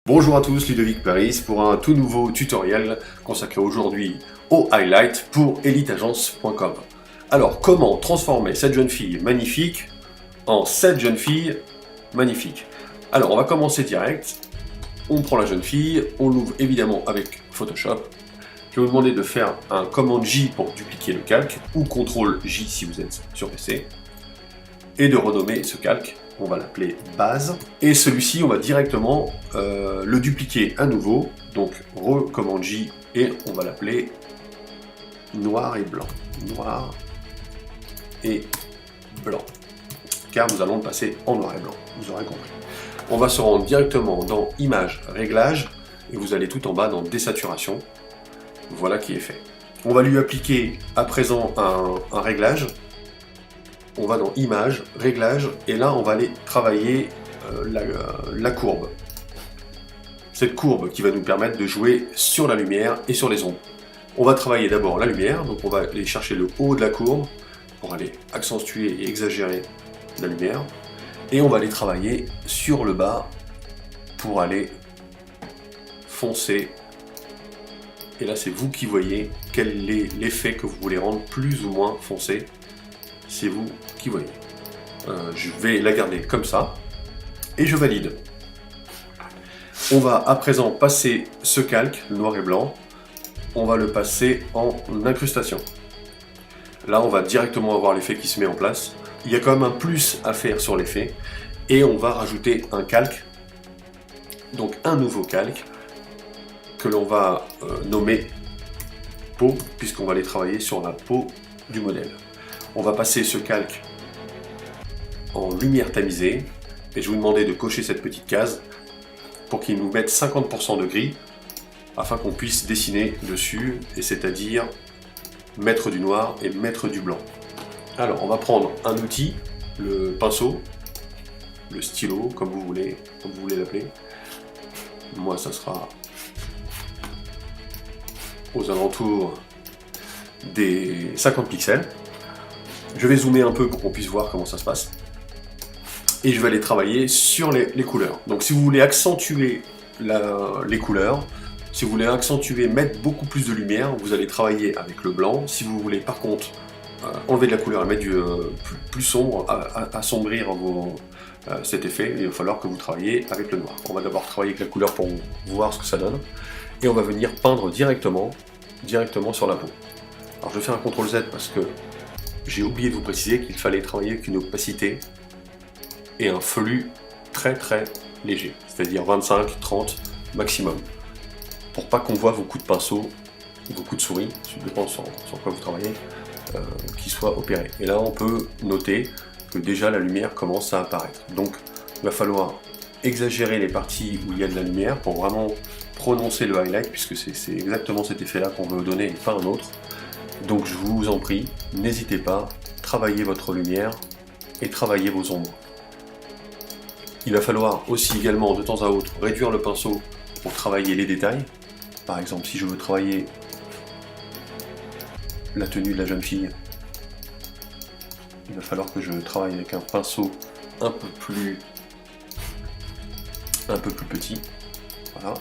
Bonjour à tous, Ludovic Paris pour un tout nouveau tutoriel consacré aujourd'hui au highlight pour eliteagence.com. Alors, comment transformer cette jeune fille magnifique en cette jeune fille magnifique? Alors, on va commencer direct. On prend la jeune fille, on l'ouvre évidemment avec Photoshop. Je vais vous demander de faire un commande J pour dupliquer le calque, ou CTRL J si vous êtes sur PC, et de renommer ce calque. On va l'appeler base, et celui-ci on va directement le dupliquer à nouveau, donc recommande J, et on va l'appeler noir et blanc, noir et blanc, car nous allons le passer en noir et blanc, vous aurez compris. On va se rendre directement dans Images, Réglages, et vous allez tout en bas dans Désaturation, voilà qui est fait. On va lui appliquer à présent un réglage. On va dans Images, Réglages, et là on va aller travailler la courbe. Cette courbe qui va nous permettre de jouer sur la lumière et sur les ombres. On va travailler d'abord la lumière, donc on va aller chercher le haut de la courbe pour aller accentuer et exagérer la lumière. Et on va aller travailler sur le bas pour aller foncer. Et là c'est vous qui voyez quel est l'effet que vous voulez rendre plus ou moins foncé. C'est vous qui voyez. Je vais la garder comme ça, et je valide. On va à présent passer ce calque, le noir et blanc, on va le passer en incrustation. Là, on va directement avoir l'effet qui se met en place. Il y a quand même un plus à faire sur l'effet, et on va rajouter un calque, donc un nouveau calque, que l'on va nommer peau, puisqu'on va aller travailler sur la peau du modèle. On va passer ce calque en lumière tamisée, et je vais vous demander de cocher cette petite case pour qu'il nous mette 50% de gris, afin qu'on puisse dessiner dessus, et c'est-à-dire mettre du noir et mettre du blanc. Alors on va prendre un outil, le pinceau, le stylo, comme vous voulez l'appeler. Moi ça sera aux alentours des 50 pixels. Je vais zoomer un peu pour qu'on puisse voir comment ça se passe. Et je vais aller travailler sur les couleurs. Donc si vous voulez accentuer les couleurs, si vous voulez accentuer, mettre beaucoup plus de lumière, vous allez travailler avec le blanc. Si vous voulez par contre enlever de la couleur et mettre du plus sombre, assombrir cet effet, il va falloir que vous travaillez avec le noir. On va d'abord travailler avec la couleur pour voir ce que ça donne. Et on va venir peindre directement sur la peau. Alors je vais faire un CTRL Z parce que j'ai oublié de vous préciser qu'il fallait travailler avec une opacité et un flux très léger, c'est-à-dire 25-30 maximum, pour pas qu'on voit vos coups de pinceau, vos coups de souris, ça dépend sur quoi vous travaillez, qui soient opérés. Et là on peut noter que déjà la lumière commence à apparaître. Donc il va falloir exagérer les parties où il y a de la lumière pour vraiment prononcer le highlight, puisque c'est exactement cet effet-là qu'on veut donner et pas un autre. Donc je vous en prie, n'hésitez pas, travaillez votre lumière et travaillez vos ombres. Il va falloir aussi également de temps à autre réduire le pinceau pour travailler les détails. Par exemple, si je veux travailler la tenue de la jeune fille, il va falloir que je travaille avec un pinceau un peu plus petit. Voilà.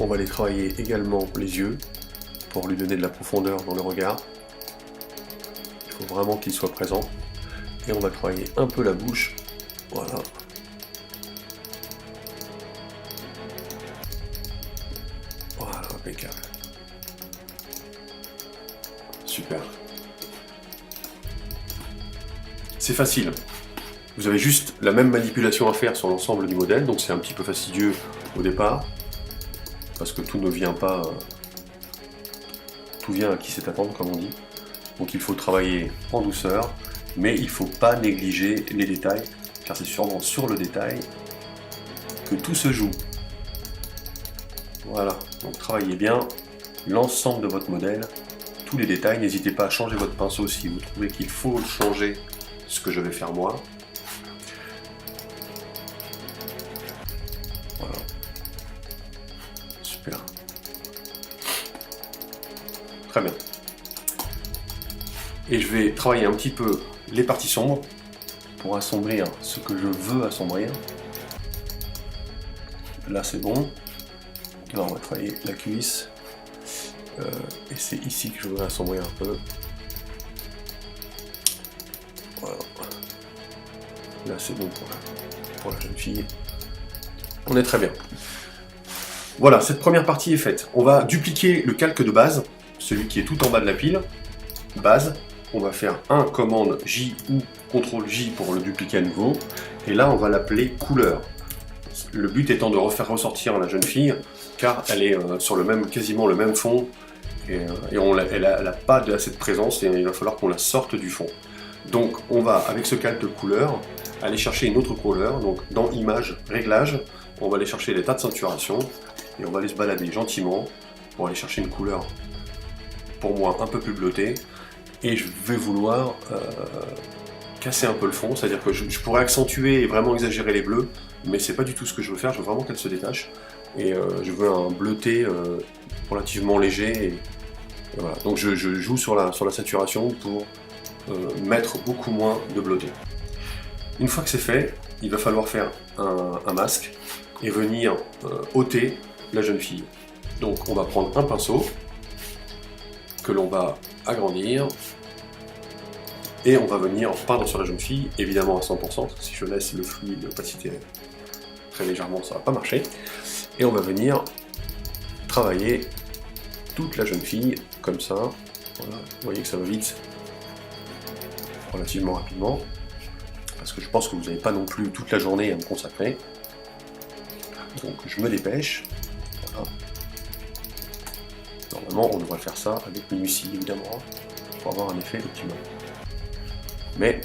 On va aller travailler également les yeux pour lui donner de la profondeur dans le regard. Il faut vraiment qu'il soit présent. Et on va travailler un peu la bouche. Voilà. Voilà, impeccable. Super. C'est facile. Vous avez juste la même manipulation à faire sur l'ensemble du modèle, donc c'est un petit peu fastidieux au départ, parce que tout ne vient pas, tout vient à qui sait attendre, comme on dit. Donc il faut travailler en douceur, mais il ne faut pas négliger les détails, car c'est sûrement sur le détail que tout se joue. Voilà, donc travaillez bien l'ensemble de votre modèle, tous les détails. N'hésitez pas à changer votre pinceau si vous trouvez qu'il faut changer, ce que je vais faire moi. Voilà. Super. Très bien. Et je vais travailler un petit peu les parties sombres. pour assombrir ce que je veux assombrir. Là c'est bon. Là on va travailler la cuisse. Et c'est ici que je voudrais assombrir un peu. Voilà. Là c'est bon pour la jeune fille. On est très bien. Voilà, cette première partie est faite. On va dupliquer le calque de base, celui qui est tout en bas de la pile. Base. On va faire un commande J ou CTRL J pour le dupliquer à nouveau. Et là on va l'appeler couleur. Le but étant de refaire ressortir la jeune fille, car elle est sur quasiment le même fond. Et elle n'a pas assez de présence et il va falloir qu'on la sorte du fond. Donc on va, avec ce calque de couleur, aller chercher une autre couleur. Donc dans Image, Réglages, on va aller chercher les tas de ceinturation et on va aller se balader gentiment pour aller chercher une couleur, pour moi, un peu plus bleutée. Et je vais vouloir casser un peu le fond, c'est-à-dire que je pourrais accentuer et vraiment exagérer les bleus, mais c'est pas du tout ce que je veux faire, je veux vraiment qu'elle se détache. Et je veux un bleuté relativement léger. Et voilà. Donc je joue sur la saturation pour mettre beaucoup moins de bleuté. Une fois que c'est fait, il va falloir faire un masque et venir ôter la jeune fille. Donc on va prendre un pinceau que l'on va agrandir et on va venir peindre sur la jeune fille, évidemment à 100%, si je laisse le fluide opacité très légèrement ça va pas marcher, et on va venir travailler toute la jeune fille comme ça. Voilà. Vous voyez que ça va vite, relativement rapidement, parce que je pense que vous n'avez pas non plus toute la journée à me consacrer, donc je me dépêche. Voilà. Normalement on devrait faire ça avec minutie évidemment, pour avoir un effet optimal. Mais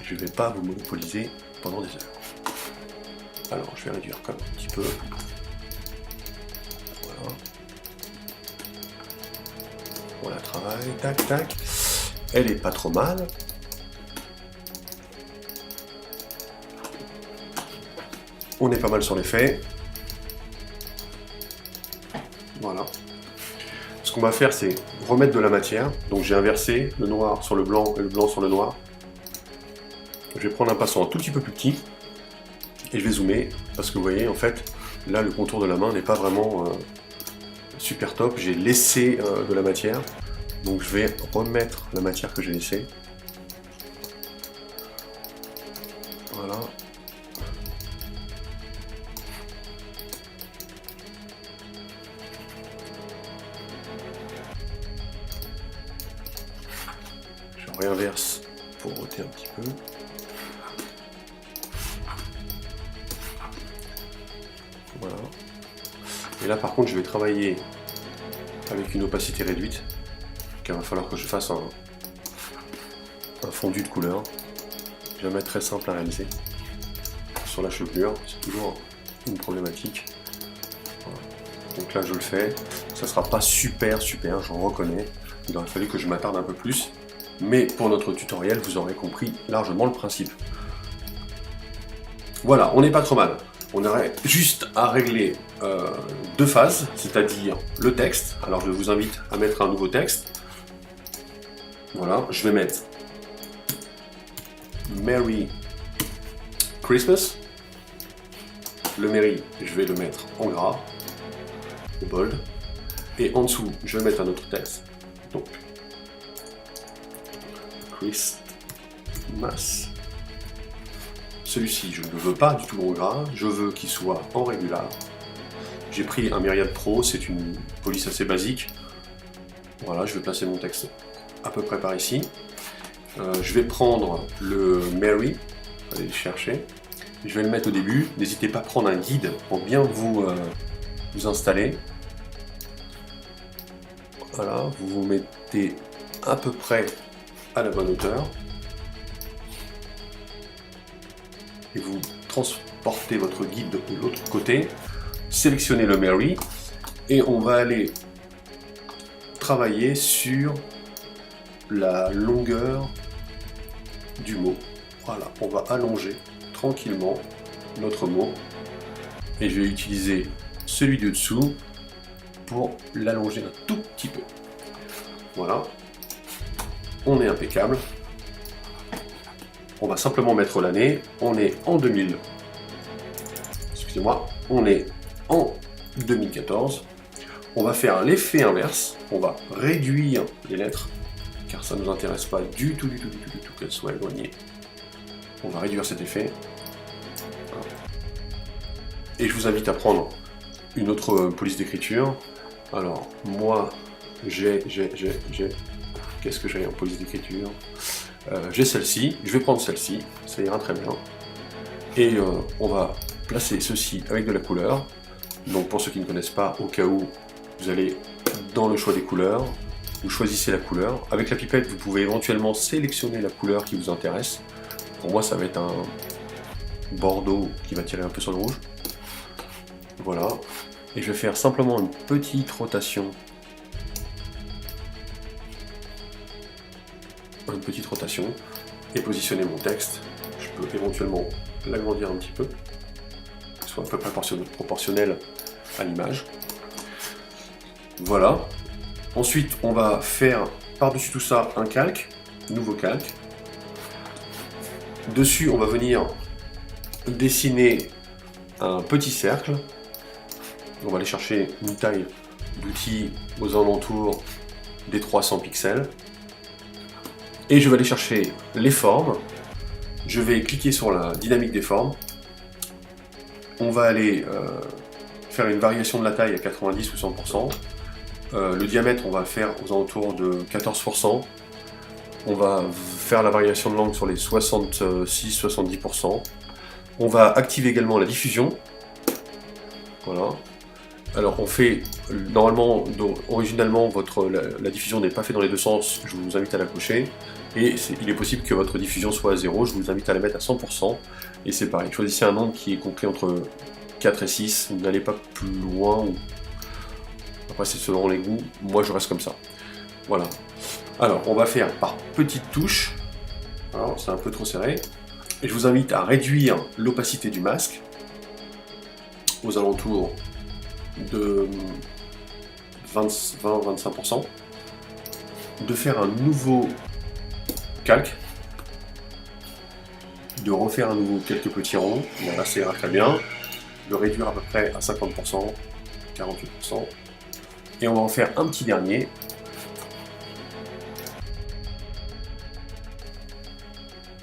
je ne vais pas vous monopoliser pendant des heures. Alors je vais réduire comme un petit peu. Voilà. On la travaille, tac tac. Elle est pas trop mal. On est pas mal sur l'effet. Voilà. Ce qu'on va faire, c'est remettre de la matière. Donc j'ai inversé le noir sur le blanc et le blanc sur le noir. Je vais prendre un pinceau un tout petit peu plus petit et je vais zoomer parce que vous voyez, en fait, là le contour de la main n'est pas vraiment super top. J'ai laissé de la matière, donc je vais remettre la matière que j'ai laissée. Voilà. Réinverse pour ôter un petit peu. Voilà. Et là par contre je vais travailler avec une opacité réduite, car il va falloir que je fasse un fondu de couleur. Jamais très simple à réaliser. Sur la chevelure, c'est toujours une problématique. Voilà. Donc là je le fais. Ça sera pas super, j'en reconnais. Il aurait fallu que je m'attarde un peu plus. Mais pour notre tutoriel, vous aurez compris largement le principe. Voilà, on n'est pas trop mal. On aurait juste à régler deux phases, c'est-à-dire le texte. Alors je vous invite à mettre un nouveau texte. Voilà, je vais mettre Merry Christmas. Le Merry, je vais le mettre en gras, au bold. Et en dessous, je vais mettre un autre texte. Donc, Christmas. Celui-ci, je ne le veux pas du tout en gras, je veux qu'il soit en régular. J'ai pris un Myriad Pro, c'est une police assez basique. Voilà, je vais placer mon texte à peu près par ici. Je vais prendre le Merry, aller le chercher. Je vais le mettre au début. N'hésitez pas à prendre un guide pour bien vous installer. Voilà, vous vous mettez à peu près à la bonne hauteur. Et vous transportez votre guide de l'autre côté. Sélectionnez le Merry. Et on va aller travailler sur la longueur du mot. Voilà, on va allonger tranquillement notre mot. Et je vais utiliser celui du dessous pour l'allonger un tout petit peu. Voilà. On est impeccable. on va simplement mettre l'année. On est en 2000. Excusez-moi, on est en 2014. On va faire l'effet inverse. On va réduire les lettres, car ça ne nous intéresse pas du tout qu'elles soient éloignées. On va réduire cet effet. Et je vous invite à prendre une autre police d'écriture. Alors, moi, qu'est-ce que j'ai en police d'écriture? J'ai celle-ci, je vais prendre celle-ci, ça ira très bien. Et on va placer ceci avec de la couleur. Donc pour ceux qui ne connaissent pas, au cas où, vous allez dans le choix des couleurs, vous choisissez la couleur. Avec la pipette, vous pouvez éventuellement sélectionner la couleur qui vous intéresse. Pour moi, ça va être un bordeaux qui va tirer un peu sur le rouge. Voilà. Et je vais faire simplement une petite rotation. Et positionner mon texte. Je peux éventuellement l'agrandir un petit peu, qu'il soit à peu près proportionnel à l'image. Voilà. Ensuite, on va faire par-dessus tout ça un calque, nouveau calque. Dessus, on va venir dessiner un petit cercle. On va aller chercher une taille d'outil aux alentours des 300 pixels. Et je vais aller chercher les formes. Je vais cliquer sur la dynamique des formes. On va aller faire une variation de la taille à 90 ou 100%. Le diamètre, on va le faire aux alentours de 14%. On va faire la variation de l'angle sur les 66-70%. On va activer également la diffusion. Voilà. Alors on fait, normalement, originalement, la diffusion n'est pas faite dans les deux sens, je vous invite à la cocher. Et il est possible que votre diffusion soit à 0, je vous invite à la mettre à 100%. Et c'est pareil, choisissez un nombre qui est compris entre 4 et 6, vous n'allez pas plus loin. Après c'est selon les goûts, moi je reste comme ça. Voilà. Alors on va faire par petites touches. Alors c'est un peu trop serré. Et je vous invite à réduire l'opacité du masque aux alentours de 20-25%, de faire un nouveau calque, de refaire à nouveau quelques petits ronds, voilà, ça ira très bien, de réduire à peu près à 50%, 48%, et on va en faire un petit dernier.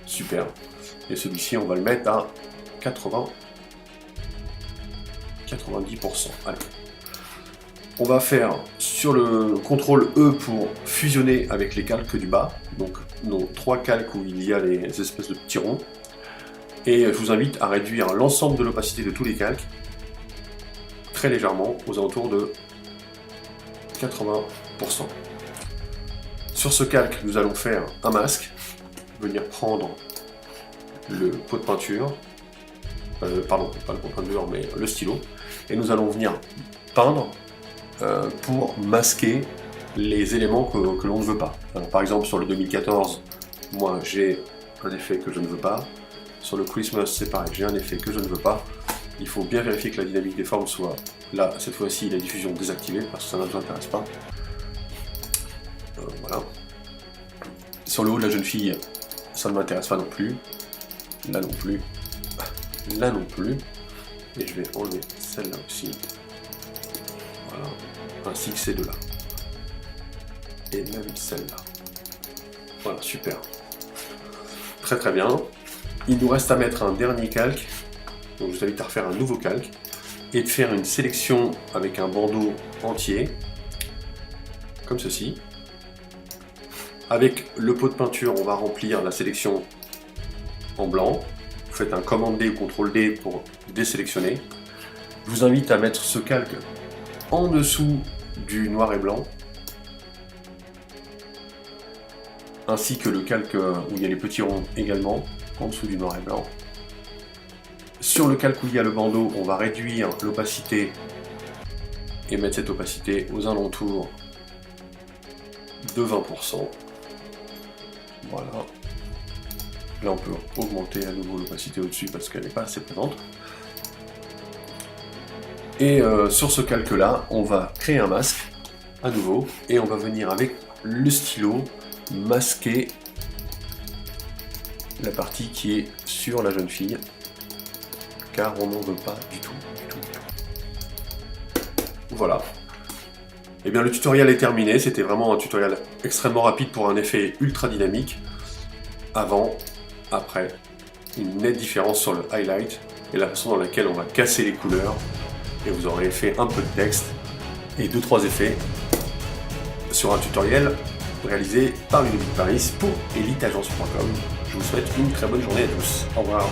Super. Et celui-ci, on va le mettre à 90%. Allez. On va faire sur le CTRL E pour fusionner avec les calques du bas, donc nos 3 calques où il y a les espèces de petits ronds. Et je vous invite à réduire l'ensemble de l'opacité de tous les calques très légèrement, aux alentours de 80%. Sur ce calque, nous allons faire un masque, venir prendre le pot de peinture, pardon, pas le pot de peinture, mais le stylo, et nous allons venir peindre pour masquer les éléments que l'on ne veut pas. Alors, par exemple, sur le 2014, moi j'ai un effet que je ne veux pas. Sur le Christmas, c'est pareil, j'ai un effet que je ne veux pas. Il faut bien vérifier que la dynamique des formes soit là, cette fois-ci, la diffusion désactivée, parce que ça ne nous intéresse pas. Voilà. Sur le haut de la jeune fille, ça ne m'intéresse pas non plus. Là non plus. Là non plus. Et je vais enlever celle-là aussi. Voilà. Ainsi que ces deux-là. Et même celle-là. Voilà, super. Très très bien. Il nous reste à mettre un dernier calque. Donc je vous invite à refaire un nouveau calque. Et de faire une sélection avec un bandeau entier. Comme ceci. Avec le pot de peinture, on va remplir la sélection en blanc. Vous faites un commande D ou CTRL D pour désélectionner. Je vous invite à mettre ce calque en dessous du noir et blanc, ainsi que le calque où il y a les petits ronds également, en dessous du noir et blanc. Sur le calque où il y a le bandeau, on va réduire l'opacité et mettre cette opacité aux alentours de 20%. Voilà. Là on peut augmenter à nouveau l'opacité au-dessus parce qu'elle n'est pas assez présente. Et sur ce calque-là, on va créer un masque à nouveau et on va venir avec le stylo masquer la partie qui est sur la jeune fille, car on n'en veut pas du tout. Voilà. Et bien le tutoriel est terminé, c'était vraiment un tutoriel extrêmement rapide pour un effet ultra dynamique. Avant, après, une nette différence sur le highlight et la façon dans laquelle on va casser les couleurs. Et vous aurez fait un peu de texte et 2-3 effets sur un tutoriel réalisé par Ludovic Paris pour eliteagence.com. Je vous souhaite une très bonne journée à tous. Au revoir.